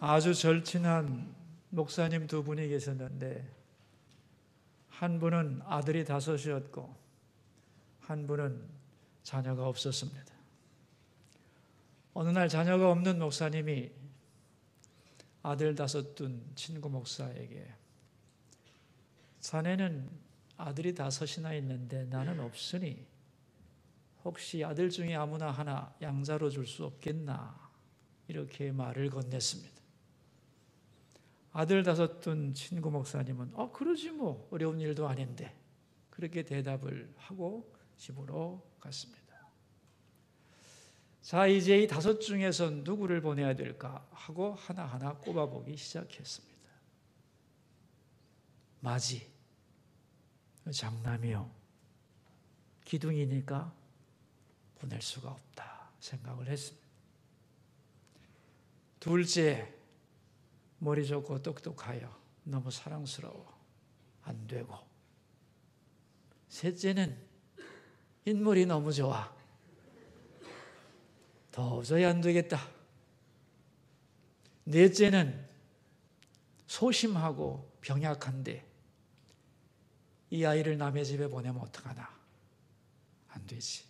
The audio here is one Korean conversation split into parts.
아주 절친한 목사님 두 분이 계셨는데 한 분은 아들이 5이었고 한 분은 자녀가 없었습니다. 어느 날 자녀가 없는 목사님이 아들 5 둔 친구 목사에게 자네는 아들이 5이나 있는데 나는 없으니 혹시 아들 중에 아무나 하나 양자로 줄 수 없겠나 이렇게 말을 건넸습니다. 아들 5 둔 친구 목사님은 그러지 뭐 어려운 일도 아닌데 그렇게 대답을 하고 집으로 갔습니다. 자, 이제 이 5 중에서 누구를 보내야 될까 하고 하나하나 꼽아보기 시작했습니다. 맞이, 장남이요, 기둥이니까 보낼 수가 없다 생각을 했습니다. 둘째, 머리 좋고 똑똑하여 너무 사랑스러워 안 되고, 셋째는 인물이 너무 좋아 도저히 안 되겠다. 넷째는 소심하고 병약한데 이 아이를 남의 집에 보내면 어떡하나, 안 되지.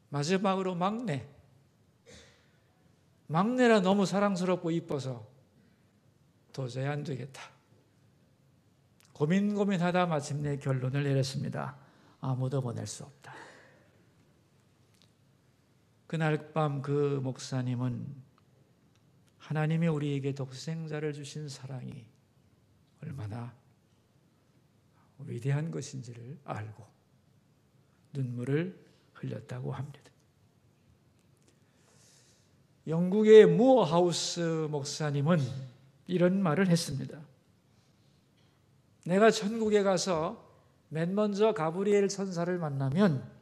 마지막으로 막내라 너무 사랑스럽고 이뻐서 도저히 안 되겠다. 고민하다 마침내 결론을 내렸습니다. 아무도 보낼 수 없다. 그날 밤 그 목사님은 하나님이 우리에게 독생자를 주신 사랑이 얼마나 위대한 것인지를 알고 눈물을 흘렸다고 합니다. 영국의 무어하우스 목사님은 이런 말을 했습니다. 내가 천국에 가서 맨 먼저 가브리엘 천사를 만나면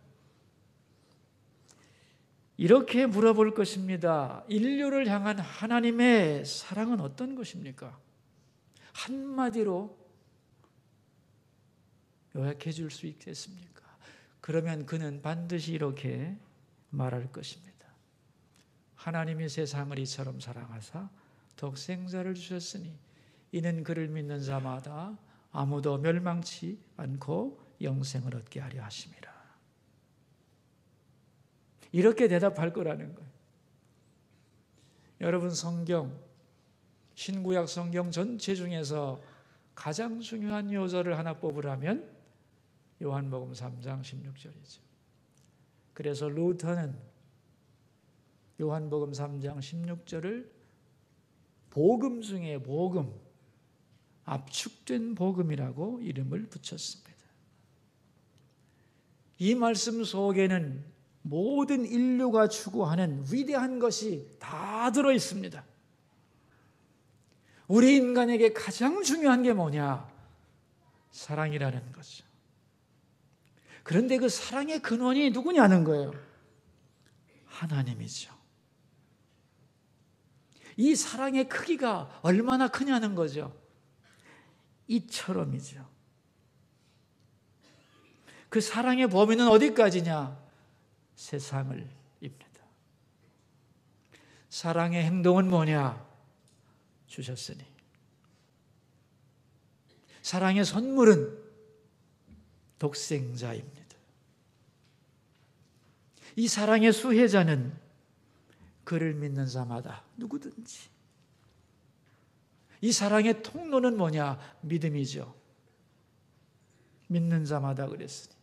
이렇게 물어볼 것입니다. 인류를 향한 하나님의 사랑은 어떤 것입니까? 한마디로 요약해 줄 수 있겠습니까? 그러면 그는 반드시 이렇게 말할 것입니다. 하나님이 세상을 이처럼 사랑하사 독생자를 주셨으니 이는 그를 믿는 자마다 아무도 멸망치 않고 영생을 얻게 하려 하심이라. 이렇게 대답할 거라는 거예요. 여러분, 신구약 성경 전체 중에서 가장 중요한 요절을 하나 뽑으라면 요한복음 3장 16절이죠. 그래서 루터는 요한복음 3장 16절을 복음 중에 복음, 압축된 복음이라고 이름을 붙였습니다. 이 말씀 속에는 모든 인류가 추구하는 위대한 것이 다 들어 있습니다. 우리 인간에게 가장 중요한 게 뭐냐? 사랑이라는 거죠. 그런데 그 사랑의 근원이 누구냐는 거예요. 하나님이죠. 이 사랑의 크기가 얼마나 크냐는 거죠. 이처럼이죠. 그 사랑의 범위는 어디까지냐? 세상을 입니다. 사랑의 행동은 뭐냐? 주셨으니. 사랑의 선물은 독생자입니다. 이 사랑의 수혜자는 그를 믿는 자마다 누구든지. 이 사랑의 통로는 뭐냐? 믿음이죠. 믿는 자마다 그랬으니.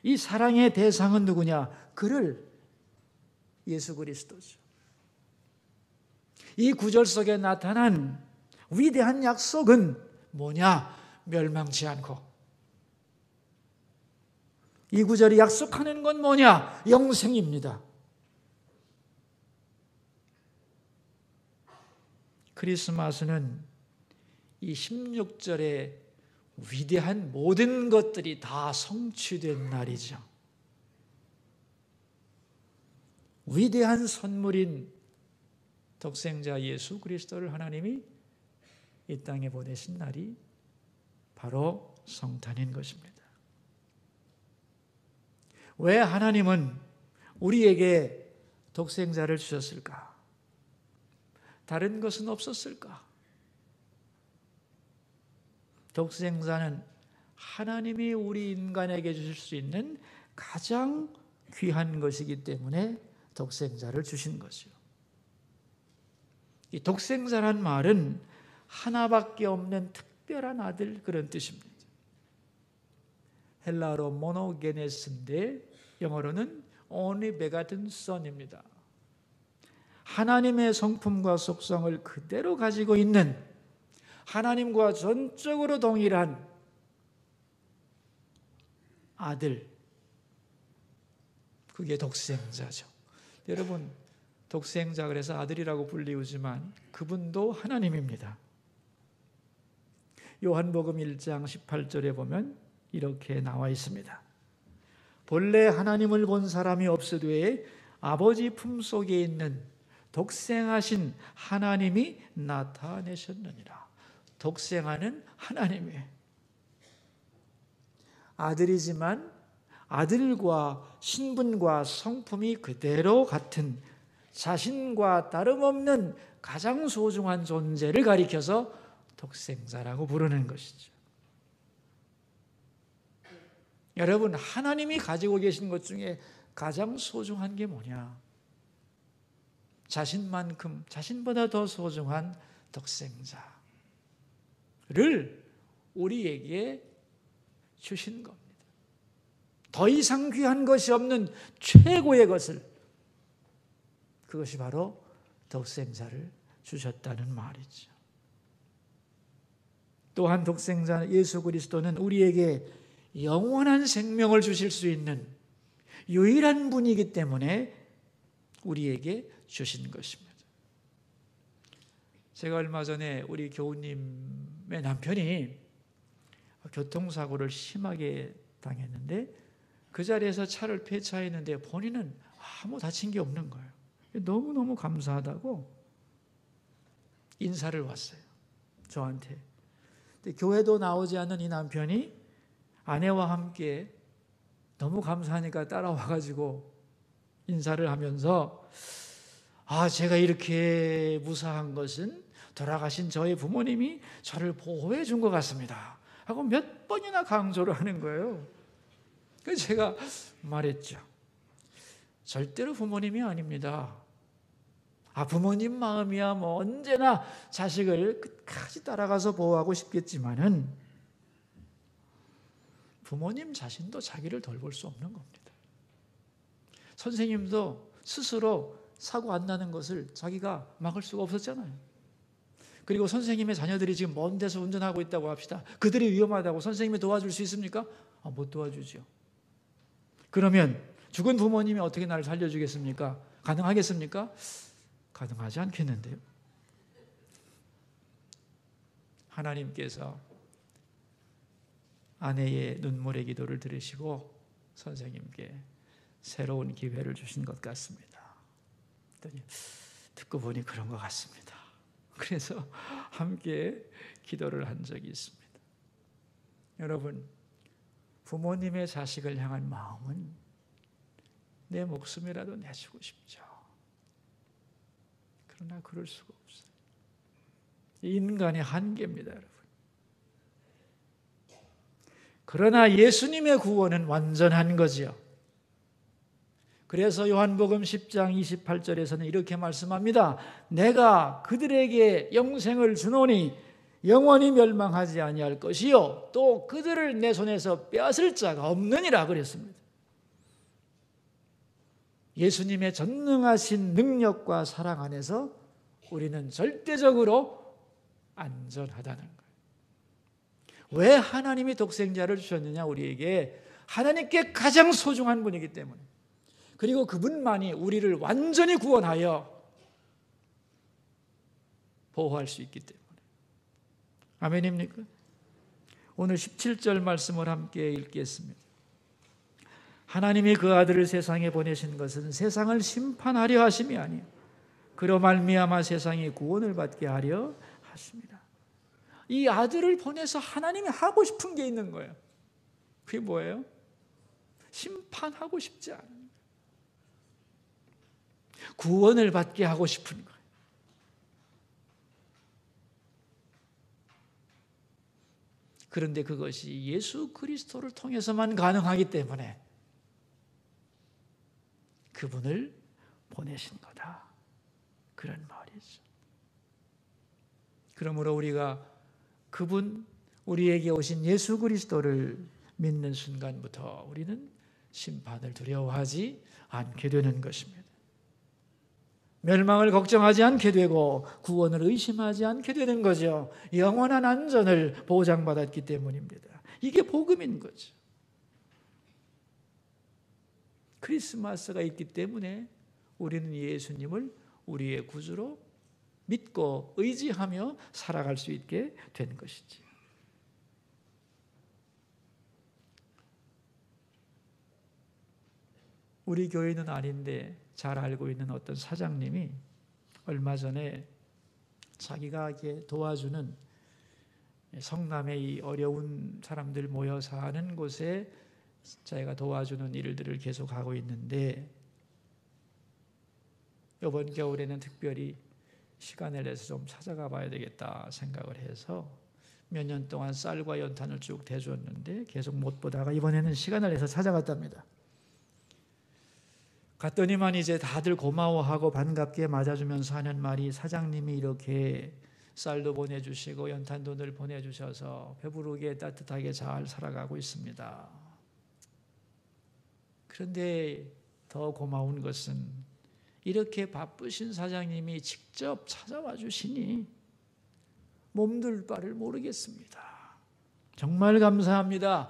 이 사랑의 대상은 누구냐? 그를 예수 그리스도죠. 이 구절 속에 나타난 위대한 약속은 뭐냐? 멸망치 않고. 이 구절이 약속하는 건 뭐냐? 영생입니다. 크리스마스는 이 16절에 위대한 모든 것들이 다 성취된 날이죠. 위대한 선물인 독생자 예수 그리스도를 하나님이 이 땅에 보내신 날이 바로 성탄인 것입니다. 왜 하나님은 우리에게 독생자를 주셨을까? 다른 것은 없었을까? 독생자는 하나님이 우리 인간에게 주실 수 있는 가장 귀한 것이기 때문에 독생자를 주신 것이요. 이 독생자란 말은 하나밖에 없는 특별한 아들, 그런 뜻입니다. 헬라어로 모노게네스인데 영어로는 only begotten son입니다. 하나님의 성품과 속성을 그대로 가지고 있는, 하나님과 전적으로 동일한 아들, 그게 독생자죠. 여러분, 독생자 그래서 아들이라고 불리우지만 그분도 하나님입니다. 요한복음 1장 18절에 보면 이렇게 나와 있습니다. 본래 하나님을 본 사람이 없으되 아버지 품속에 있는 독생하신 하나님이 나타내셨느니라. 독생하는 하나님이에요. 아들이지만 아들과 신분과 성품이 그대로 같은, 자신과 다름없는 가장 소중한 존재를 가리켜서 독생자라고 부르는 것이죠. 여러분, 하나님이 가지고 계신 것 중에 가장 소중한 게 뭐냐? 자신만큼, 자신보다 더 소중한 독생자를 우리에게 주신 겁니다. 더 이상 귀한 것이 없는 최고의 것을, 그것이 바로 독생자를 주셨다는 말이죠. 또한 독생자 예수 그리스도는 우리에게 영원한 생명을 주실 수 있는 유일한 분이기 때문에 우리에게 주신 것입니다. 제가 얼마 전에 우리 교우님의 남편이 교통사고를 심하게 당했는데 그 자리에서 차를 폐차했는데 본인은 아무 다친 게 없는 거예요. 너무너무 감사하다고 인사를 왔어요, 저한테. 근데 교회도 나오지 않는 이 남편이 아내와 함께 너무 감사하니까 따라와가지고 인사를 하면서, 제가 이렇게 무사한 것은 돌아가신 저의 부모님이 저를 보호해 준 것 같습니다 하고 몇 번이나 강조를 하는 거예요. 그래서 제가 말했죠. 절대로 부모님이 아닙니다. 부모님 마음이야 뭐 언제나 자식을 끝까지 따라가서 보호하고 싶겠지만은 부모님 자신도 자기를 돌볼 수 없는 겁니다. 선생님도 스스로 사고 안 나는 것을 자기가 막을 수가 없었잖아요. 그리고 선생님의 자녀들이 지금 먼 데서 운전하고 있다고 합시다. 그들이 위험하다고 선생님이 도와줄 수 있습니까? 못 도와주죠. 그러면 죽은 부모님이 어떻게 나를 살려주겠습니까? 가능하겠습니까? 가능하지 않겠는데요. 하나님께서 아내의 눈물의 기도를 들으시고 선생님께 새로운 기회를 주신 것 같습니다. 듣고 보니 그런 것 같습니다. 그래서 함께 기도를 한 적이 있습니다. 여러분, 부모님의 자식을 향한 마음은 내 목숨이라도 내주고 싶죠. 그러나 그럴 수가 없어요. 인간의 한계입니다, 여러분. 그러나 예수님의 구원은 완전한 거지요. 그래서 요한복음 10장 28절에서는 이렇게 말씀합니다. 내가 그들에게 영생을 주노니 영원히 멸망하지 아니할 것이요 또 그들을 내 손에서 빼앗을 자가 없느니라 그랬습니다. 예수님의 전능하신 능력과 사랑 안에서 우리는 절대적으로 안전하다는 거예요. 왜 하나님이 독생자를 주셨느냐? 우리에게 하나님께 가장 소중한 분이기 때문에, 그리고 그분만이 우리를 완전히 구원하여 보호할 수 있기 때문에. 아멘입니까? 오늘 17절 말씀을 함께 읽겠습니다. 하나님이 그 아들을 세상에 보내신 것은 세상을 심판하려 하심이 아니요 그로 말미암아 세상이 구원을 받게 하려 하십니다. 이 아들을 보내서 하나님이 하고 싶은 게 있는 거예요. 그게 뭐예요? 심판하고 싶지 않은 거예요. 구원을 받게 하고 싶은 거예요. 그런데 그것이 예수 그리스도를 통해서만 가능하기 때문에 그분을 보내신 거다. 그런 말이죠. 그러므로 우리가 그분, 우리에게 오신 예수 그리스도를 믿는 순간부터 우리는 심판을 두려워하지 않게 되는 것입니다. 멸망을 걱정하지 않게 되고 구원을 의심하지 않게 되는 거죠. 영원한 안전을 보장받았기 때문입니다. 이게 복음인 거죠. 크리스마스가 있기 때문에 우리는 예수님을 우리의 구주로 믿고 의지하며 살아갈 수 있게 된 것이지. 우리 교회는 아닌데 잘 알고 있는 어떤 사장님이 얼마 전에 자기가 이렇게 도와주는 성남의 이 어려운 사람들 모여 사는 곳에 자기가 도와주는 일들을 계속 하고 있는데 이번 겨울에는 특별히 시간을 내서 좀 찾아가 봐야 되겠다 생각을 해서 몇 년 동안 쌀과 연탄을 쭉 대주었는데 계속 못 보다가 이번에는 시간을 내서 찾아갔답니다. 갔더니만 이제 다들 고마워하고 반갑게 맞아주면서 하는 말이 사장님이 이렇게 쌀도 보내주시고 연탄도 늘 보내주셔서 배부르게 따뜻하게 잘 살아가고 있습니다. 그런데 더 고마운 것은 이렇게 바쁘신 사장님이 직접 찾아와 주시니 몸둘 바를 모르겠습니다. 정말 감사합니다.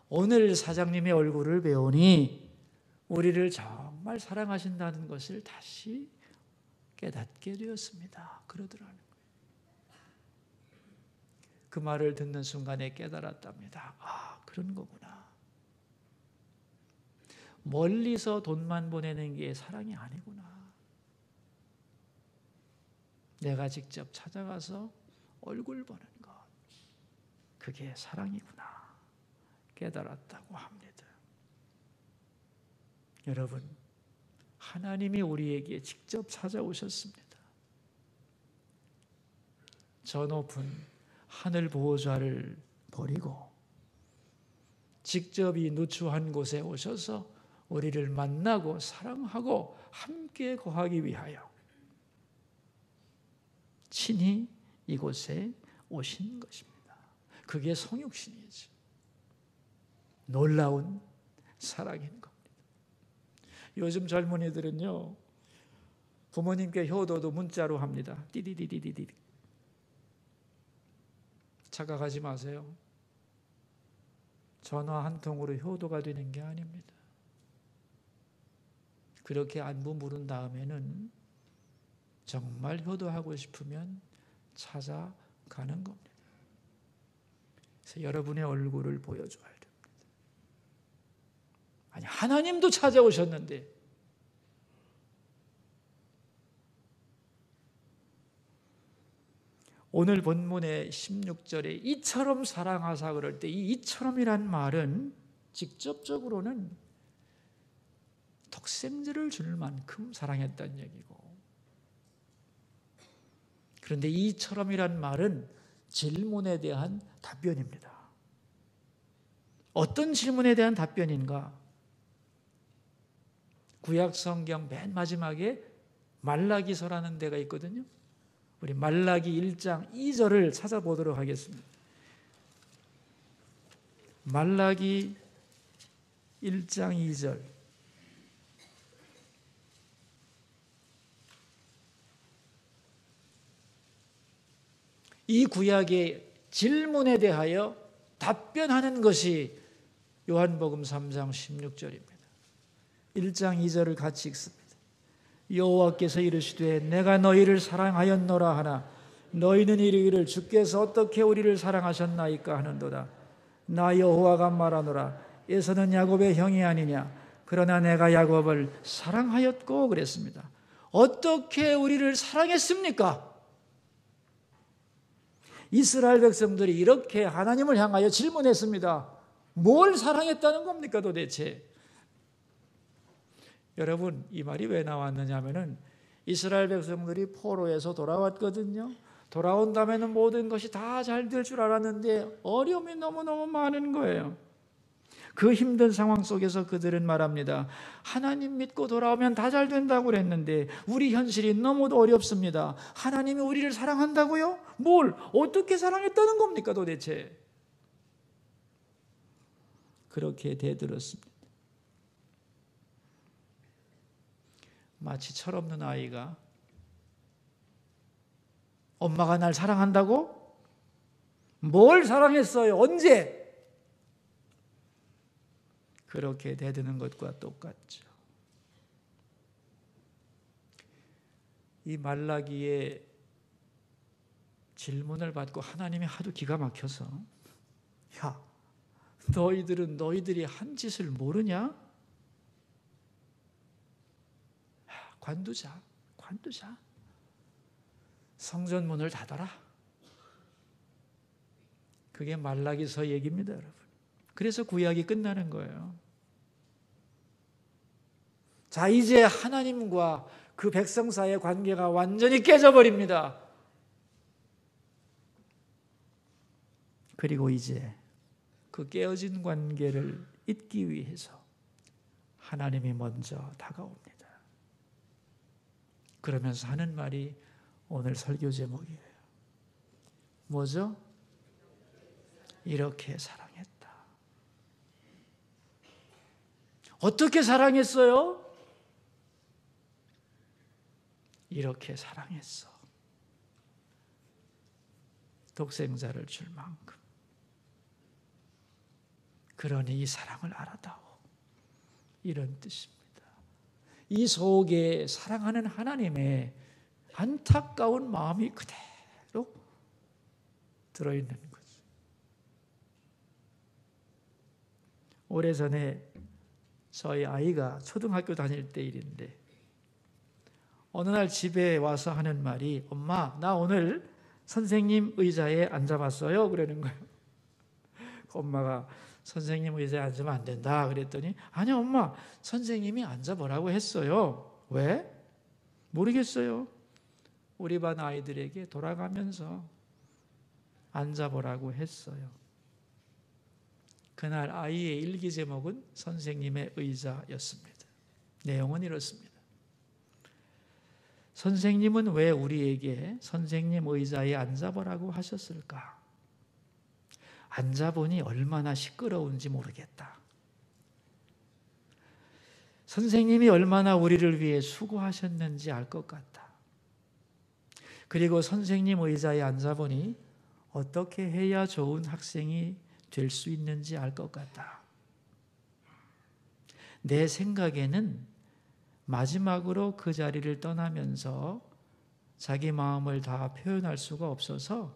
오늘 사장님의 얼굴을 배우니 우리를 정말 사랑하신다는 것을 다시 깨닫게 되었습니다. 그러더라는 거예요. 그 말을 듣는 순간에 깨달았답니다. 아, 그런 거구나. 멀리서 돈만 보내는 게 사랑이 아니구나. 내가 직접 찾아가서 얼굴 보는 것, 그게 사랑이구나 깨달았다고 합니다. 여러분, 하나님이 우리에게 직접 찾아오셨습니다. 저 높은 하늘 보호자를 버리고 직접 이 누추한 곳에 오셔서 우리를 만나고 사랑하고 함께 거하기 위하여 친히 이곳에 오신 것입니다. 그게 성육신이죠. 놀라운 사랑인 겁니다. 요즘 젊은이들은요, 부모님께 효도도 문자로 합니다. 띠디디디디디. 착각하지 마세요. 전화 한 통으로 효도가 되는 게 아닙니다. 그렇게 안부 물은 다음에는 정말 효도하고 싶으면 찾아가는 겁니다. 그래서 여러분의 얼굴을 보여줘야 됩니다. 아니, 하나님도 찾아오셨는데 오늘 본문의 16절에 이처럼 사랑하사 그럴 때 이 이처럼이란 말은 직접적으로는 독생자를 줄 만큼 사랑했다는 얘기고, 그런데 이처럼이란 말은 질문에 대한 답변입니다. 어떤 질문에 대한 답변인가? 구약 성경 맨 마지막에 말라기서라는 데가 있거든요. 우리 말라기 1장 2절을 찾아보도록 하겠습니다. 말라기 1장 2절. 이 구약의 질문에 대하여 답변하는 것이 요한복음 3장 16절입니다. 1장 2절을 같이 읽습니다. 여호와께서 이르시되 내가 너희를 사랑하였노라 하나 너희는 이르기를 주께서 어떻게 우리를 사랑하셨나이까 하는도다. 나 여호와가 말하노라 에서는 야곱의 형이 아니냐 그러나 내가 야곱을 사랑하였고 그랬습니다. 어떻게 우리를 사랑했습니까? 이스라엘 백성들이 이렇게 하나님을 향하여 질문했습니다. 뭘 사랑했다는 겁니까 도대체? 여러분, 이 말이 왜 나왔느냐 하면은 이스라엘 백성들이 포로에서 돌아왔거든요. 돌아온다면 모든 것이 다 잘 될 줄 알았는데 어려움이 너무너무 많은 거예요. 그 힘든 상황 속에서 그들은 말합니다. 하나님 믿고 돌아오면 다 잘 된다고 그랬는데 우리 현실이 너무도 어렵습니다. 하나님이 우리를 사랑한다고요? 뭘 어떻게 사랑했다는 겁니까 도대체? 그렇게 대들었습니다. 마치 철없는 아이가 엄마가 날 사랑한다고? 뭘 사랑했어요? 언제? 그렇게 대드는 것과 똑같죠. 이 말라기의 질문을 받고 하나님이 하도 기가 막혀서 야, 너희들은 너희들이 한 짓을 모르냐? 관두자. 성전 문을 닫아라. 그게 말라기서 얘기입니다, 여러분. 그래서 구약이 끝나는 거예요. 자, 이제 하나님과 그 백성 사이의 관계가 완전히 깨져버립니다. 그리고 이제 그 깨어진 관계를 잇기 위해서 하나님이 먼저 다가옵니다. 그러면서 하는 말이 오늘 설교 제목이에요. 뭐죠? 이렇게 사랑했다. 어떻게 사랑했어요? 이렇게 사랑했어. 독생자를 줄 만큼. 그러니 이 사랑을 알아다오. 이런 뜻입니다. 이 속에 사랑하는 하나님의 안타까운 마음이 그대로 들어있는 거죠. 오래전에 저희 아이가 초등학교 다닐 때 일인데 어느 날 집에 와서 하는 말이 엄마, 나 오늘 선생님 의자에 앉아봤어요. 그러는 거예요. 엄마가 선생님 의자에 앉으면 안 된다 그랬더니 아니 엄마, 선생님이 앉아보라고 했어요. 왜? 모르겠어요. 우리 반 아이들에게 돌아가면서 앉아보라고 했어요. 그날 아이의 일기 제목은 선생님의 의자였습니다. 내용은 이렇습니다. 선생님은 왜 우리에게 선생님 의자에 앉아보라고 하셨을까? 앉아보니 얼마나 시끄러운지 모르겠다. 선생님이 얼마나 우리를 위해 수고하셨는지 알 것 같다. 그리고 선생님 의자에 앉아보니 어떻게 해야 좋은 학생이 될 수 있는지 알 것 같다. 내 생각에는 마지막으로 그 자리를 떠나면서 자기 마음을 다 표현할 수가 없어서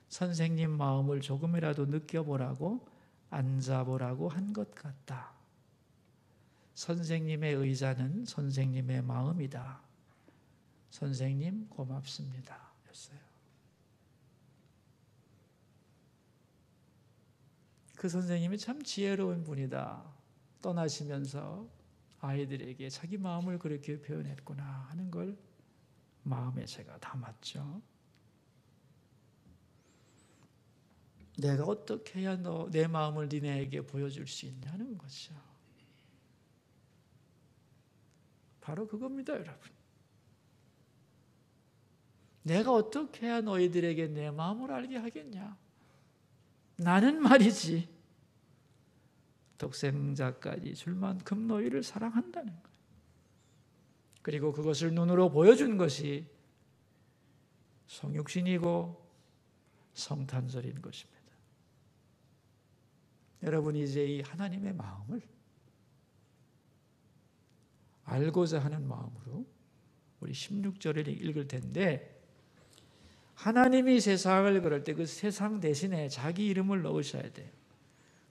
선생님 마음을 조금이라도 느껴보라고 앉아보라고 한 것 같다. 선생님의 의자는 선생님의 마음이다. 선생님 고맙습니다. 였어요. 그 선생님이 참 지혜로운 분이다. 떠나시면서 아이들에게 자기 마음을 그렇게 표현했구나 하는 걸 마음에 제가 담았죠. 내가 어떻게 해야 내 마음을 니네에게 보여줄 수 있냐는 거죠. 바로 그겁니다, 여러분. 내가 어떻게 해야 너희들에게 내 마음을 알게 하겠냐? 나는 말이지 독생자까지 줄 만큼 너희를 사랑한다는 거예요. 그리고 그것을 눈으로 보여준 것이 성육신이고 성탄절인 것입니다. 여러분이 이제 이 하나님의 마음을 알고자 하는 마음으로 우리 16절을 읽을 텐데, 하나님이 세상을 그럴 때 그 세상 대신에 자기 이름을 넣으셔야 돼요.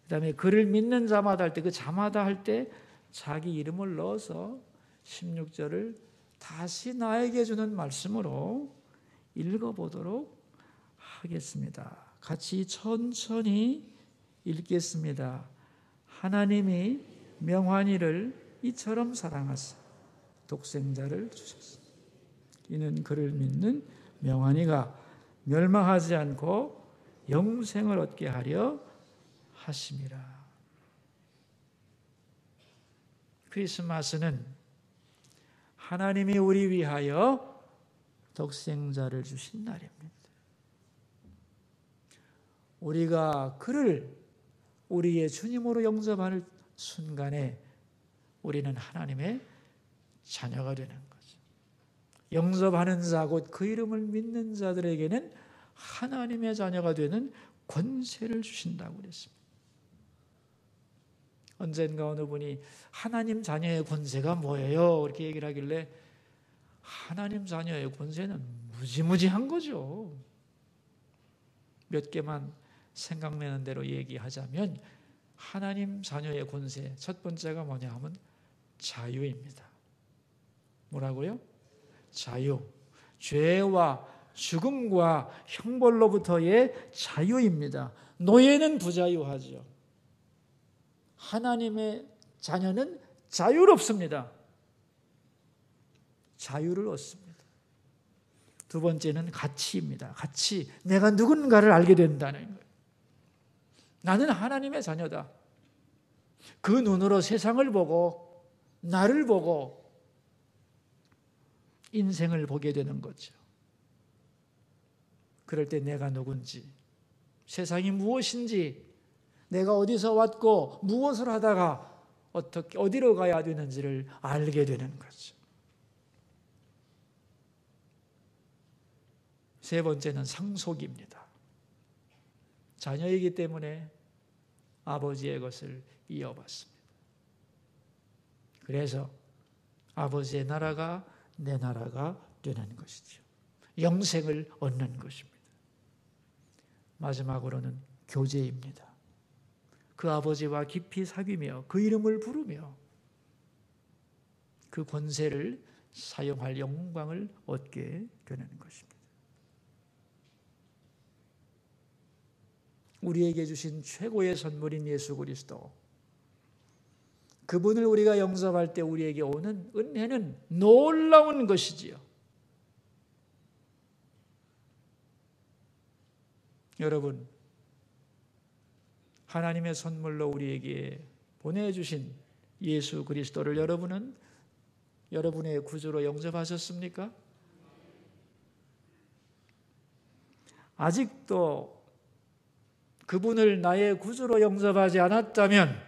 그 다음에 그를 믿는 자마다 할 때 그 자마다 할 때 자기 이름을 넣어서 16절을 다시 나에게 주는 말씀으로 읽어보도록 하겠습니다. 같이 천천히 읽겠습니다. 하나님이 명환이를 이처럼 사랑하사 독생자를 주셨습니다. 이는 그를 믿는 명환이가 멸망하지 않고 영생을 얻게 하려 하심이라. 크리스마스는 하나님이 우리 위하여 독생자를 주신 날입니다. 우리가 그를 우리의 주님으로 영접하는 순간에 우리는 하나님의 자녀가 되는 거죠. 영접하는 자, 곧 그 이름을 믿는 자들에게는 하나님의 자녀가 되는 권세를 주신다고 그랬습니다. 언젠가 어느 분이 하나님 자녀의 권세가 뭐예요? 이렇게 얘기를 하길래 하나님 자녀의 권세는 무지무지한 거죠. 몇 개만 생각나는 대로 얘기하자면 하나님 자녀의 권세, 첫 번째가 뭐냐 하면 자유입니다. 뭐라고요? 자유. 죄와 죽음과 형벌로부터의 자유입니다. 노예는 부자유하죠. 하나님의 자녀는 자유롭습니다. 자유를 얻습니다. 두 번째는 가치입니다. 가치. 내가 누군가를 알게 된다는 거예요. 나는 하나님의 자녀다. 그 눈으로 세상을 보고 나를 보고 인생을 보게 되는 거죠. 그럴 때 내가 누군지, 세상이 무엇인지, 내가 어디서 왔고 무엇을 하다가 어떻게 어디로 가야 되는지를 알게 되는 거죠. 세 번째는 상속입니다. 자녀이기 때문에 아버지의 것을 이어받습니다. 그래서 아버지의 나라가 내 나라가 되는 것이죠. 영생을 얻는 것입니다. 마지막으로는 교제입니다. 그 아버지와 깊이 사귀며 그 이름을 부르며 그 권세를 사용할 영광을 얻게 되는 것입니다. 우리에게 주신 최고의 선물인 예수 그리스도, 그분을 우리가 영접할 때 우리에게 오는 은혜는 놀라운 것이지요. 여러분, 하나님의 선물로 우리에게 보내주신 예수 그리스도를 여러분은 여러분의 구주로 영접하셨습니까? 아직도 그분을 나의 구주로 영접하지 않았다면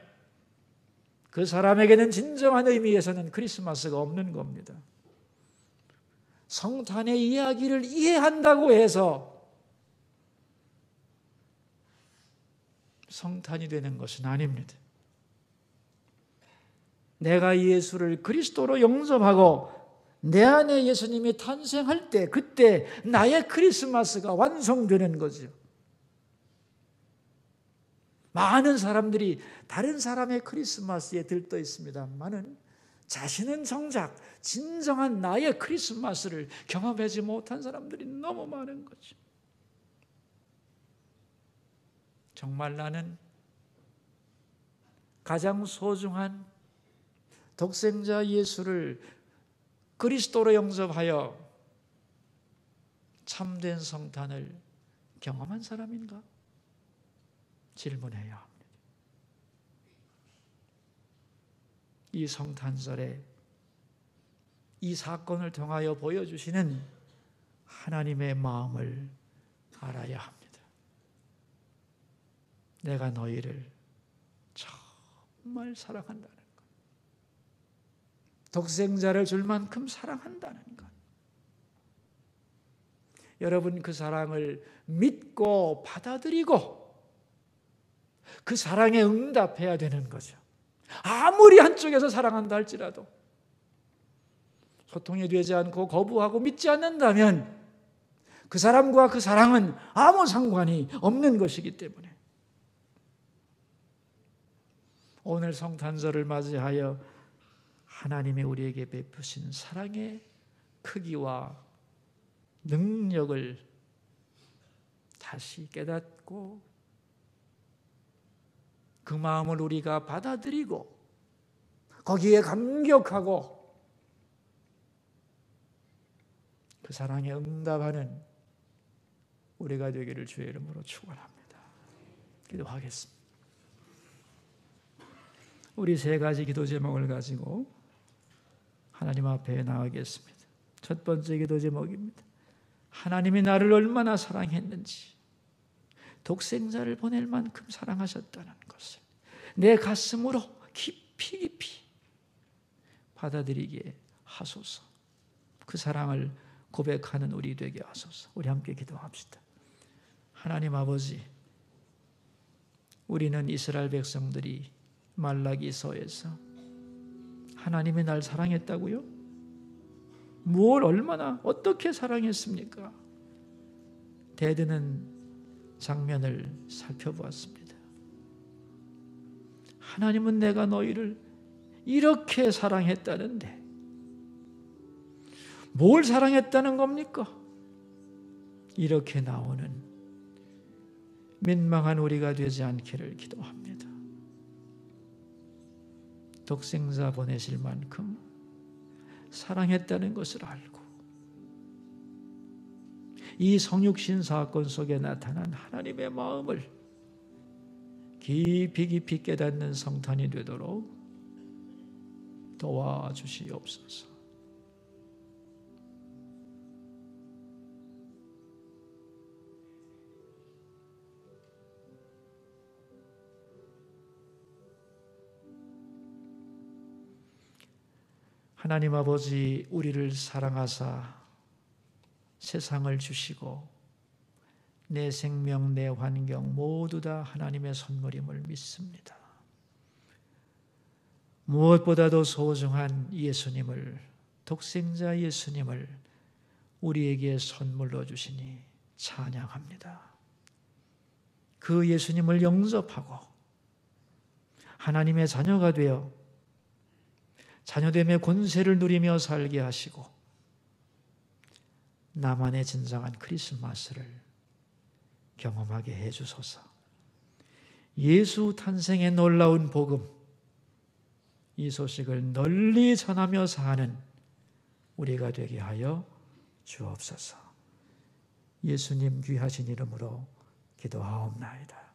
그 사람에게는 진정한 의미에서는 크리스마스가 없는 겁니다. 성탄의 이야기를 이해한다고 해서 성탄이 되는 것은 아닙니다. 내가 예수를 그리스도로 영접하고 내 안에 예수님이 탄생할 때, 그때 나의 크리스마스가 완성되는 거죠. 많은 사람들이 다른 사람의 크리스마스에 들떠 있습니다만은 자신은 정작 진정한 나의 크리스마스를 경험하지 못한 사람들이 너무 많은 거죠. 정말 나는 가장 소중한 독생자 예수를 그리스도로 영접하여 참된 성탄을 경험한 사람인가? 질문해야 합니다. 이 성탄절에 이 사건을 통하여 보여주시는 하나님의 마음을 알아야 합니다. 내가 너희를 정말 사랑한다는 것, 독생자를 줄 만큼 사랑한다는 것, 여러분 그 사랑을 믿고 받아들이고 그 사랑에 응답해야 되는 거죠. 아무리 한쪽에서 사랑한다 할지라도 소통이 되지 않고 거부하고 믿지 않는다면 그 사람과 그 사랑은 아무 상관이 없는 것이기 때문에 오늘 성탄절을 맞이하여 하나님이 우리에게 베푸신 사랑의 크기와 능력을 다시 깨닫고 그 마음을 우리가 받아들이고 거기에 감격하고 그 사랑에 응답하는 우리가 되기를 주의 이름으로 축원합니다. 기도하겠습니다. 우리 세 가지 기도 제목을 가지고 하나님 앞에 나가겠습니다. 첫 번째 기도 제목입니다. 하나님이 나를 얼마나 사랑했는지, 독생자를 보낼 만큼 사랑하셨다는 것을 내 가슴으로 깊이 받아들이게 하소서. 그 사랑을 고백하는 우리 되게 하소서. 우리 함께 기도합시다. 하나님 아버지, 우리는 이스라엘 백성들이 말라기서에서 하나님이 날 사랑했다고요? 무엇 얼마나 어떻게 사랑했습니까? 대드는 장면을 살펴보았습니다. 하나님은 내가 너희를 이렇게 사랑했다는데 뭘 사랑했다는 겁니까? 이렇게 나오는 민망한 우리가 되지 않기를 기도합니다. 독생자 보내실 만큼 사랑했다는 것을 알고 이 성육신 사건 속에 나타난 하나님의 마음을 깊이 깨닫는 성탄이 되도록 도와주시옵소서. 하나님 아버지, 우리를 사랑하사 세상을 주시고 내 생명, 내 환경 모두 다 하나님의 선물임을 믿습니다. 무엇보다도 소중한 예수님을, 독생자 예수님을 우리에게 선물로 주시니 찬양합니다. 그 예수님을 영접하고 하나님의 자녀가 되어 자녀됨의 권세를 누리며 살게 하시고 나만의 진정한 크리스마스를 경험하게 해주소서. 예수 탄생의 놀라운 복음, 이 소식을 널리 전하며 사는 우리가 되게 하여 주옵소서. 예수님 귀하신 이름으로 기도하옵나이다.